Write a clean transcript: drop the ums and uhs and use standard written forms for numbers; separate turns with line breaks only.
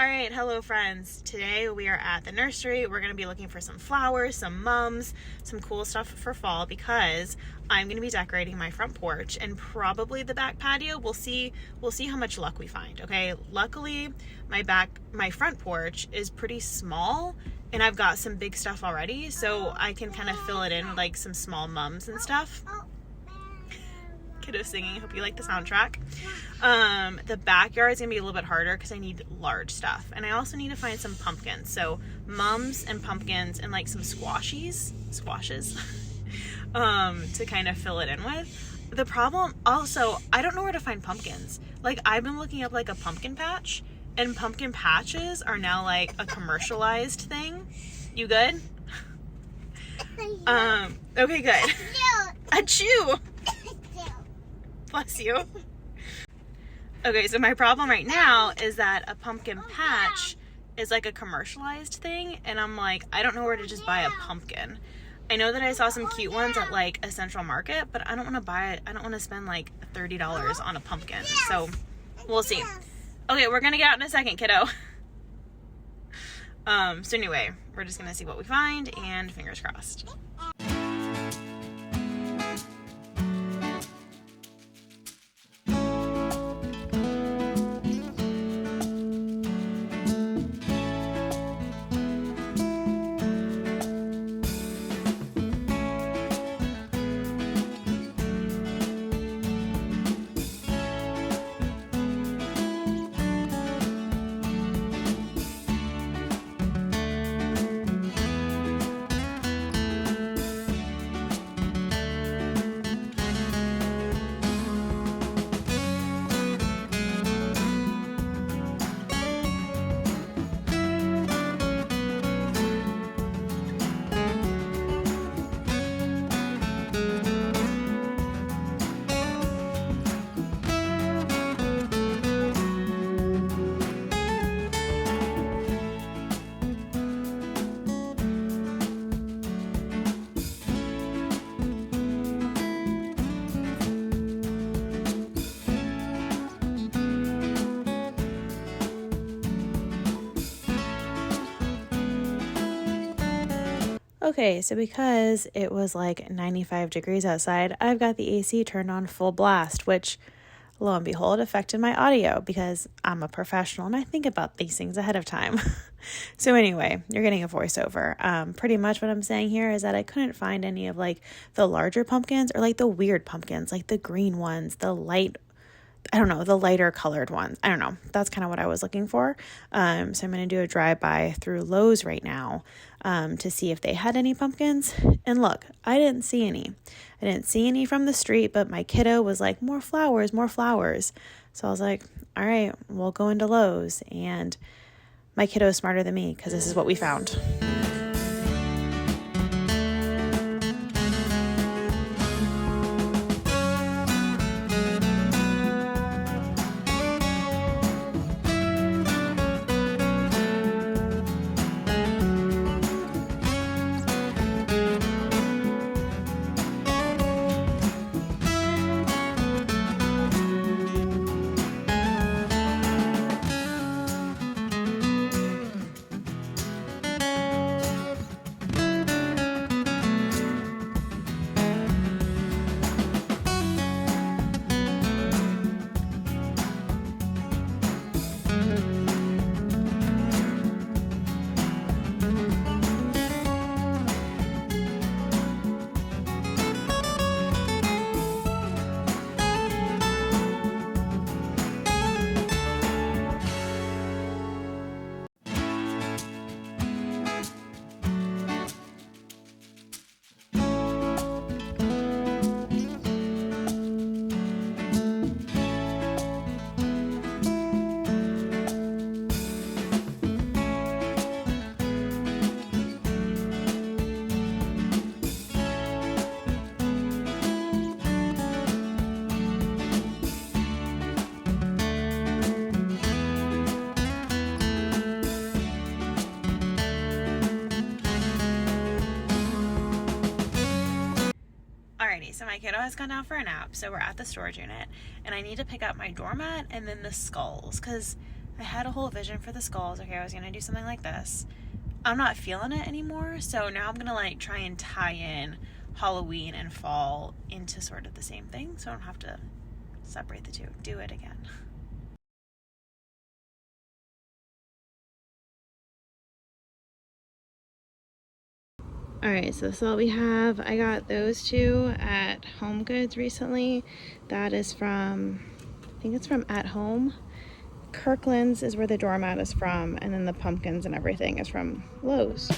All right, hello friends. Today we are at the nursery. We're going to be looking for some flowers, some mums, some cool stuff for fall because I'm going to be decorating my front porch and probably the back patio. We'll see how much luck we find, okay? Luckily, my front porch is pretty small and I've got some big stuff already, so I can kind of fill it in with like some small mums and stuff. Kiddo singing. Hope you like the soundtrack. The backyard is gonna be a little bit harder because I need large stuff, and I also need to find some pumpkins. So mums and pumpkins and like some squashes, to kind of fill it in with. The problem also, I don't know where to find pumpkins. Like I've been looking up like a pumpkin patch, and pumpkin patches are now like a commercialized thing. You good? Okay, good. Achoo! Bless you. Okay, so my problem right now is that a pumpkin patch is like a commercialized thing, and I'm like, I don't know where to just buy a pumpkin. I know that I saw some cute ones at like a Central Market, but I don't want to buy it. I don't want to spend like $30 on a pumpkin. So we'll see. Okay, we're gonna get out in a second, kiddo. So anyway, we're just gonna see what we find, and fingers crossed. Okay, so because it was like 95 degrees outside, I've got the AC turned on full blast, which, lo and behold, affected my audio because I'm a professional and I think about these things ahead of time. So anyway, you're getting a voiceover. Pretty much what I'm saying here is that I couldn't find any of like the larger pumpkins or like the weird pumpkins, like the green ones, the lighter colored ones. I don't know. That's kind of what I was looking for. So I'm going to do a drive-by through Lowe's right now to see if they had any pumpkins. And look, I didn't see any. I didn't see any from the street, but my kiddo was like, more flowers, more flowers. So I was like, all right, we'll go into Lowe's. And my kiddo is smarter than me because this is what we found. Alrighty, so my kiddo has gone down for a nap, so we're at the storage unit, and I need to pick up my doormat and then the skulls, because I had a whole vision for the skulls. Okay, I was gonna do something like this. I'm not feeling it anymore, so now I'm gonna like try and tie in Halloween and fall into sort of the same thing, so I don't have to separate the two. Do it again. All right, so that's all we have. I got those two at Home Goods recently. That is from, I think it's from At Home. Kirklands is where the doormat is from, and then the pumpkins and everything is from Lowe's.